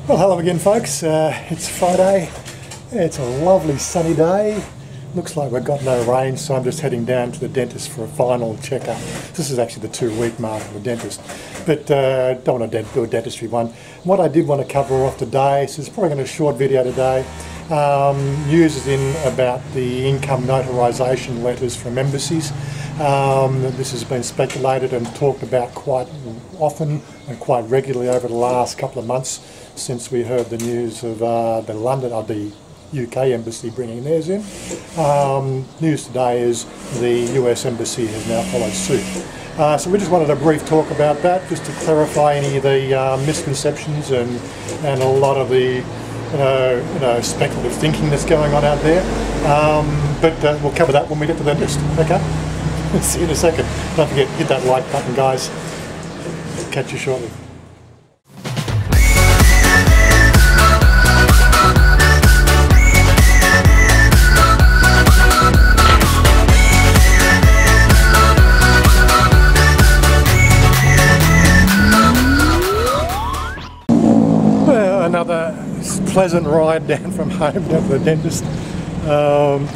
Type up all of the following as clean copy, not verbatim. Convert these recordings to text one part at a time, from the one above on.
Well, hello again, folks. It's Friday. It's a lovely sunny day. Looks like we've got no rain, so I'm just heading down to the dentist for a final checkup. This is actually the 2-week mark of the dentist, but don't want to do a dentistry one. What I did want to cover off today, so it's probably going to be a short video today, news in about the income notarization letters from embassies. This has been speculated and talked about quite often and quite regularly over the last couple of months since we heard the news of the UK embassy bringing theirs in. News today is the US embassy has now followed suit. So we just wanted a brief talk about that, just to clarify any of the misconceptions and a lot of the speculative thinking that's going on out there. But we'll cover that when we get to the dentist. Okay. See you in a second. Don't forget, hit that like button, guys. Catch you shortly. Well, another pleasant ride down from home down to the dentist.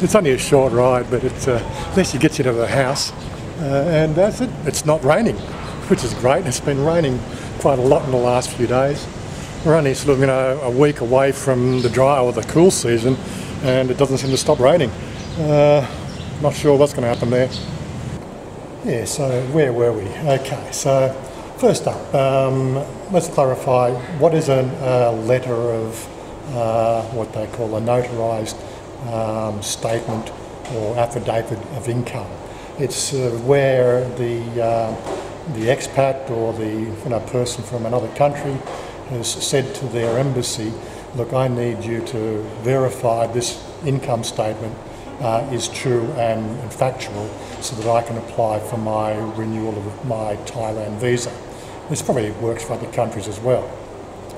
It's only a short ride, but at least it gets you to the house, and that's it. It's not raining, which is great. It's been raining quite a lot in the last few days. We're only sort of a week away from the dry or the cool season, and it doesn't seem to stop raining. Not sure what's going to happen there. Yeah, so where were we? Okay, so first up, let's clarify what is a letter of what they call a notarized statement or affidavit of income. It's where the expat or the person from another country has said to their embassy, look, I need you to verify this income statement is true and factual so that I can apply for my renewal of my Thailand visa. This probably works for other countries as well.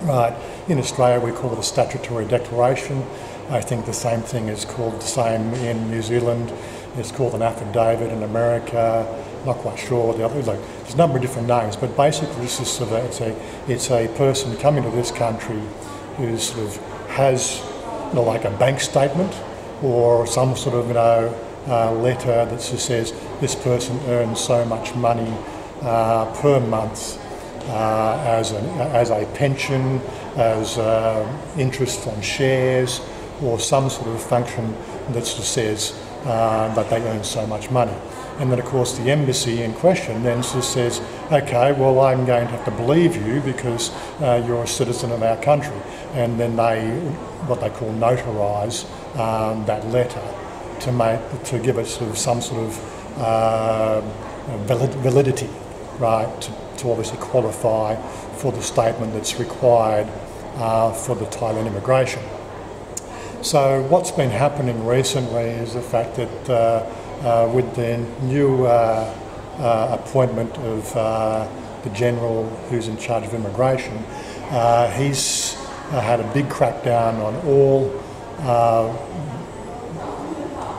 Right. In Australia we call it a statutory declaration. I think the same thing is called the same in New Zealand. It's called an affidavit in America. Not quite sure the other. There's a number of different names, but basically this is sort of it's a person coming to this country who sort of has like a bank statement or some sort of letter that just says this person earns so much money per month as a pension, as interest on shares, or some sort of function that just says that they earn so much money. And then of course the embassy in question then just says, okay, well I'm going to have to believe you because you're a citizen of our country. And then they, what they call notarise that letter to give it sort of some sort of validity, right, to obviously qualify for the statement that's required for the Thailand immigration. So what's been happening recently is the fact that with the new appointment of the general who's in charge of immigration, he's had a big crackdown on all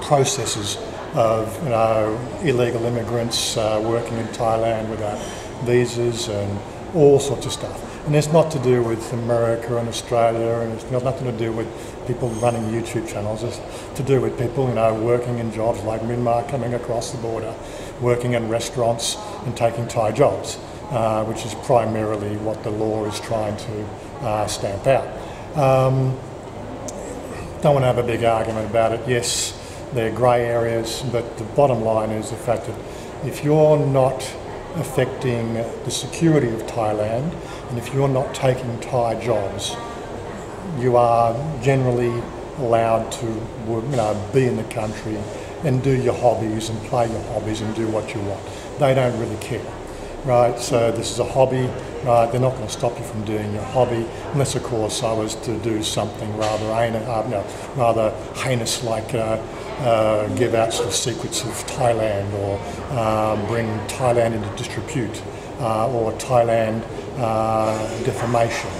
processes of illegal immigrants working in Thailand without visas and all sorts of stuff. And it's not to do with America and Australia, and it's got nothing to do with people running YouTube channels. It's to do with people, working in jobs like Myanmar, coming across the border, working in restaurants and taking Thai jobs, which is primarily what the law is trying to stamp out. Don't want to have a big argument about it. Yes, they're grey areas, but the bottom line is the fact that if you're not affecting the security of Thailand, and if you're not taking Thai jobs, you are generally allowed to be in the country and do your hobbies and play your hobbies and do what you want. They don't really care, right? So this is a hobby, right? They're not going to stop you from doing your hobby, unless of course I was to do something rather heinous like give out sort of secrets of Thailand or bring Thailand into disrepute or Thailand defamation,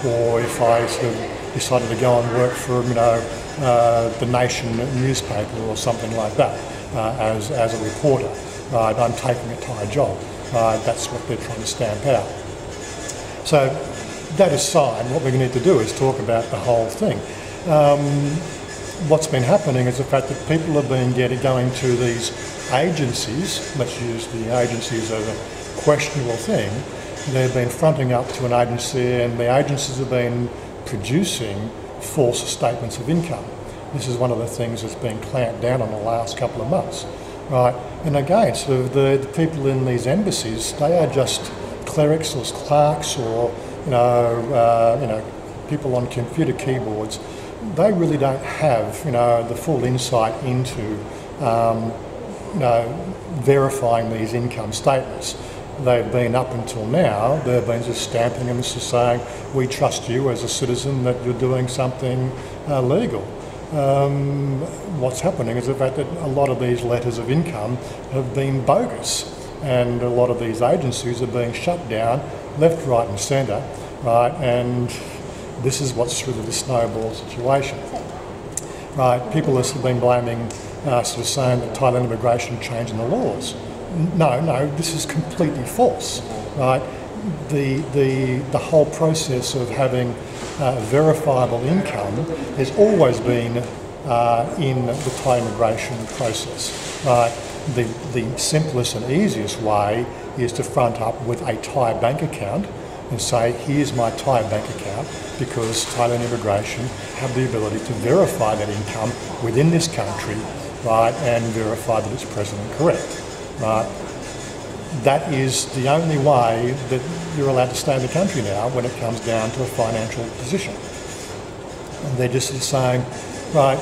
or if I sort of decided to go and work for the Nation newspaper or something like that as a reporter, right? I'm taking a Thai job. That's what they're trying to stamp out. So that aside, what we need to do is talk about the whole thing. What's been happening is the fact that people have been going to these agencies, let's use the agencies as a questionable thing, they've been fronting up to an agency and the agencies have been producing false statements of income. This is one of the things that's been clamped down on the last couple of months, right? And again, so the people in these embassies, they are just clerics or clerks or people on computer keyboards. They really don't have the full insight into verifying these income statements. They've been, up until now, they've been just stamping them, just saying, we trust you as a citizen that you're doing something legal. What's happening is the fact that a lot of these letters of income have been bogus, and a lot of these agencies are being shut down left, right and centre, right? And this is what's sort of the snowball situation, right? People have been blaming, sort of saying that Thailand immigration changing the laws. No, this is completely false, right? The whole process of having verifiable income has always been in the Thai immigration process, right? The simplest and easiest way is to front up with a Thai bank account and say, here's my Thai bank account, because Thailand immigration have the ability to verify that income within this country, right, and verify that it's present and correct, right? That is the only way that you're allowed to stay in the country now when it comes down to a financial position. And they're just saying, right,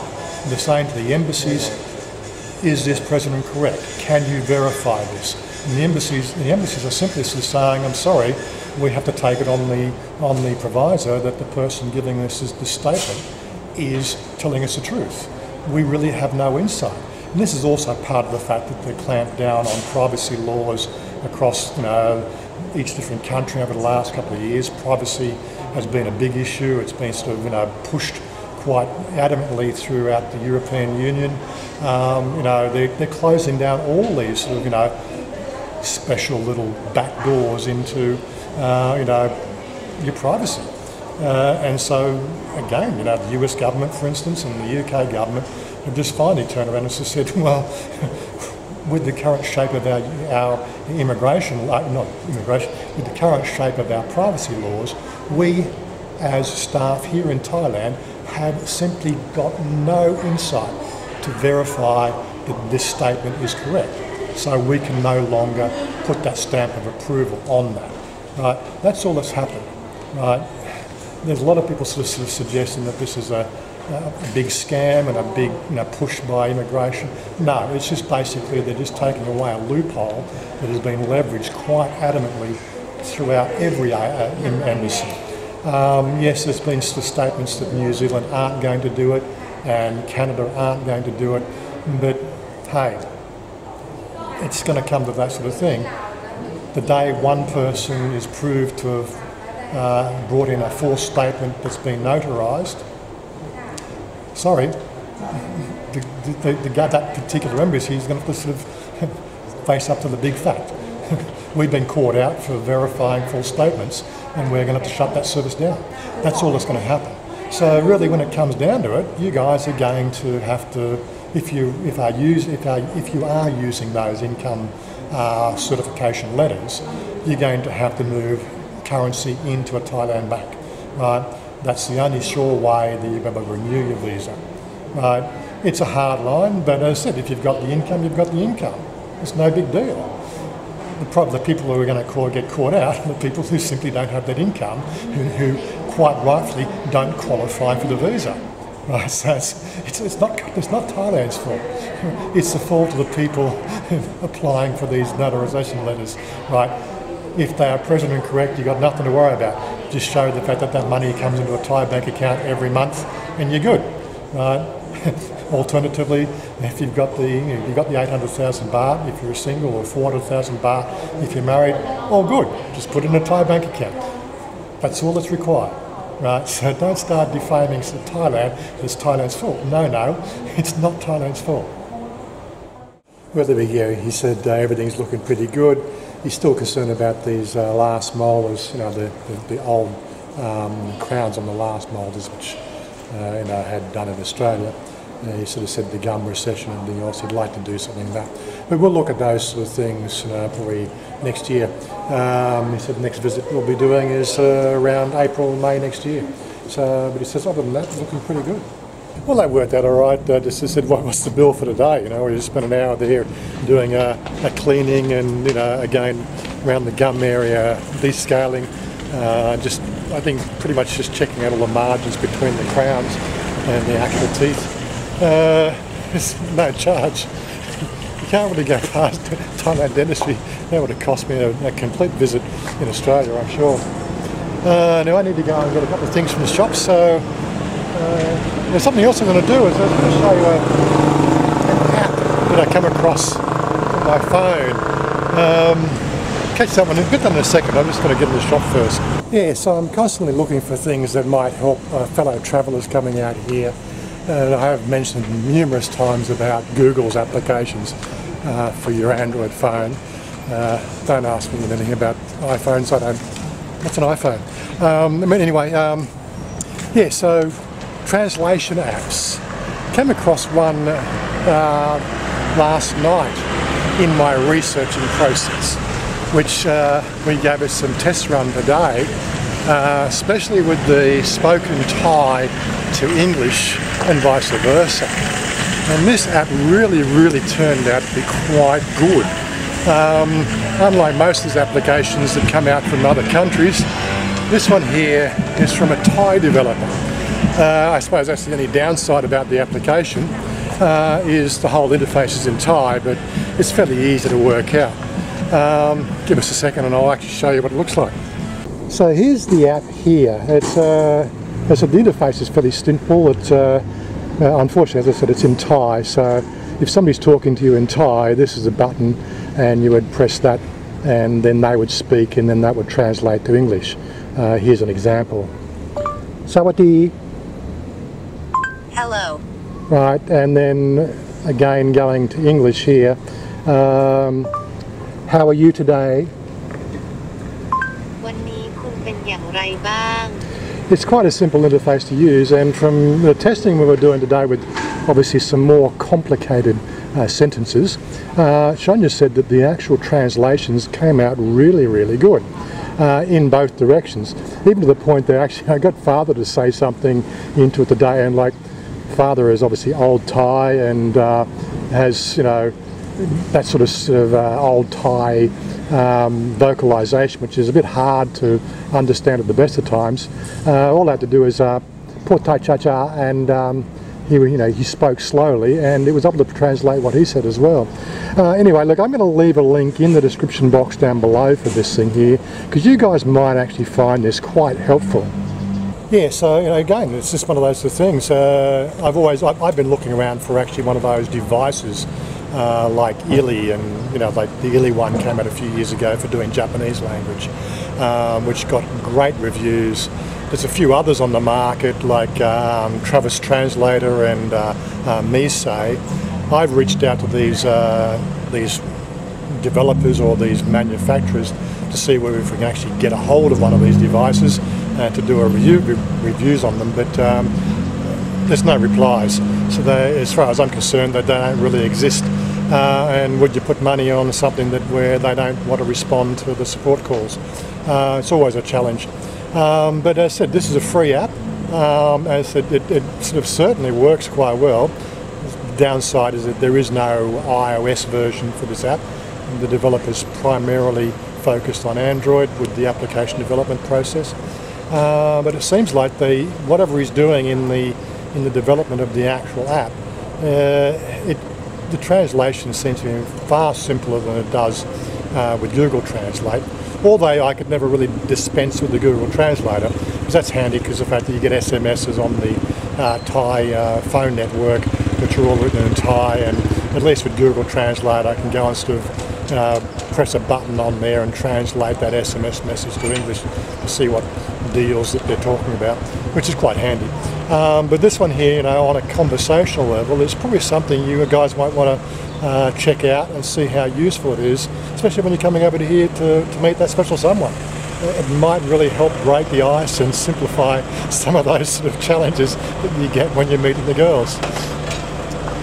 they're saying to the embassies, is this present and correct? Can you verify this? And the embassies are simply saying, I'm sorry, we have to take it on the proviso that the person giving this statement is telling us the truth. We really have no insight. And this is also part of the fact that they clamped down on privacy laws across each different country over the last couple of years. Privacy has been a big issue. It's been sort of pushed quite adamantly throughout the European Union. They're closing down all these sort of special little back doors into your privacy. And so again, the US government, for instance, and the UK government have just finally turned around and just said, well, with the current shape of our immigration, with the current shape of our privacy laws, we as staff here in Thailand have simply got no insight to verify that this statement is correct. So we can no longer put that stamp of approval on that. Right? That's all that's happened. Right? There's a lot of people sort of suggesting that this is a big scam and a big push by immigration. No, it's just basically they're just taking away a loophole that has been leveraged quite adamantly throughout every embassy. Yes, there's been statements that New Zealand aren't going to do it and Canada aren't going to do it, but hey, it's going to come to that sort of thing. The day one person is proved to have brought in a false statement that's been notarised, sorry, that particular embassy is going to sort of face up to the big fact. We've been caught out for verifying false statements and we're going to have to shut that service down. That's all that's going to happen. So really when it comes down to it, you guys are going to have to, if you are using those income certification letters, you're going to have to move currency into a Thailand bank, right? That's the only sure way that you're going to renew your visa, right? It's a hard line, but as I said, if you've got the income, you've got the income. It's no big deal. The people who are going to get caught out are the people who simply don't have that income, who quite rightfully don't qualify for the visa. Right, so it's not Thailand's fault. It's the fault of the people applying for these notarization letters, right? If they are present and correct, you've got nothing to worry about. Just show the fact that that money comes into a Thai bank account every month, and you're good, right? Alternatively, if you've got the 800,000 baht if you're single, or 400,000 baht if you're married, all good. Just put it in a Thai bank account. That's all that's required. Right, so don't start defaming Thailand. It's Thailand's fault. No, it's not Thailand's fault. Well, there we go. He said everything's looking pretty good. He's still concerned about these last molars, the old crowns on the last moulders, which had done in Australia. He sort of said the gum recession and everything else, he'd like to do something like that. But we'll look at those sort of things probably next year. He said the next visit we'll be doing is around April, May next year. So, but he says other than that, it's looking pretty good. Well, they worked out all right. Just said, what's the bill for today? We just spent an hour there doing a cleaning and, again, around the gum area, descaling. I think pretty much just checking out all the margins between the crowns and the actual teeth. There's no charge. You can't really go past Thailand dentistry. That would have cost me a complete visit in Australia, I'm sure. Now I need to go and get a couple of things from the shop, so there's something else I'm going to do. Is I'm going to show you an app that I come across on my phone. Catch that one, I'll get that in a second. I'm just going to get in the shop first. Yeah, so I'm constantly looking for things that might help fellow travellers coming out here. I have mentioned numerous times about Google's applications for your Android phone. Don't ask me anything about iPhones. I don't. What's an iPhone? Anyway, yeah. So translation apps. Came across one last night in my researching process, which we gave us some test run today, especially with the spoken Thai to English and vice versa. And this app really turned out to be quite good. Unlike most of these applications that come out from other countries, this one here is from a Thai developer. I suppose that's the only downside about the application, is the whole interface is in Thai, but it's fairly easy to work out. Give us a second and I'll actually show you what it looks like. So here's the app here. It's the interface is fairly simple. It's unfortunately, as I said, it's in Thai. So if somebody's talking to you in Thai, this is a button, and you would press that, and then they would speak, and then that would translate to English. Here's an example. Sawati. Hello. Right, and then again going to English here. How are you today? It's quite a simple interface to use, and from the testing we were doing today with obviously some more complicated sentences, Chanya said that the actual translations came out really good in both directions, even to the point that actually I got father to say something into it today, and like father is obviously old Thai and has, you know, that sort of old Thai vocalization, which is a bit hard to understand at the best of times. All I had to do is put Thai cha-cha, and he spoke slowly, and it was able to translate what he said as well. Anyway, look, I'm going to leave a link in the description box down below for this thing here, because you guys might actually find this quite helpful. Yeah, so again, it's just one of those things. I've been looking around for actually one of those devices like Ili, and like the Ili one came out a few years ago for doing Japanese language, which got great reviews. There's a few others on the market like Travis Translator and Mise. I've reached out to these developers or these manufacturers to see whether we can actually get a hold of one of these devices to do a reviews on them, but there's no replies. So as far as I'm concerned, they don't really exist. And would you put money on something where they don't want to respond to the support calls? It's always a challenge. But as I said, this is a free app. As I said, it sort of certainly works quite well. The downside is that there is no iOS version for this app. The developer's primarily focused on Android with the application development process. But it seems like whatever he's doing in the development of the actual app, the translation seems to be far simpler than it does with Google Translate. Although I could never really dispense with the Google Translator, because that's handy because of the fact that you get SMSs on the Thai phone network, which are all written in Thai, and at least with Google Translate I can go and sort of press a button on there and translate that SMS message to English to see what deals that they're talking about, which is quite handy. But this one here, on a conversational level, is probably something you guys might want to check out and see how useful it is, especially when you're coming over to here to meet that special someone. it might really help break the ice and simplify some of those sort of challenges that you get when you're meeting the girls.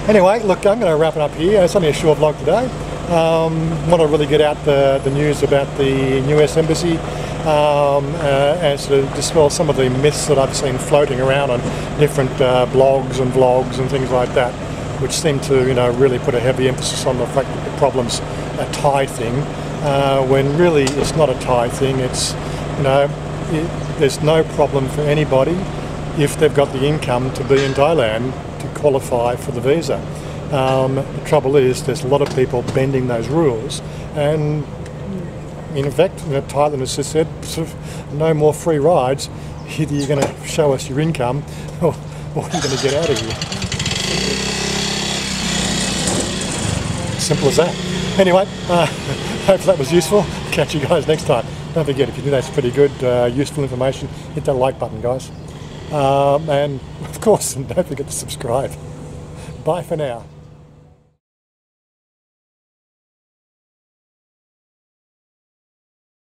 Anyway, look, I'm going to wrap it up here. It's only a short vlog today. Want to really get out the news about the US Embassy and sort of dispel some of the myths that I've seen floating around on different blogs and vlogs and things like that, which seem to, really put a heavy emphasis on the fact that the problem's a Thai thing, when really it's not a Thai thing. It's, there's no problem for anybody if they've got the income to be in Thailand to qualify for the visa. The trouble is there's a lot of people bending those rules, and in effect, Thailand has just said sort of no more free rides. Either you're going to show us your income or you're going to get out of here. Simple as that. Anyway, hope that was useful. Catch you guys next time. Don't forget, if you think that's pretty good, useful information, hit that like button, guys. And of course, don't forget to subscribe. Bye for now.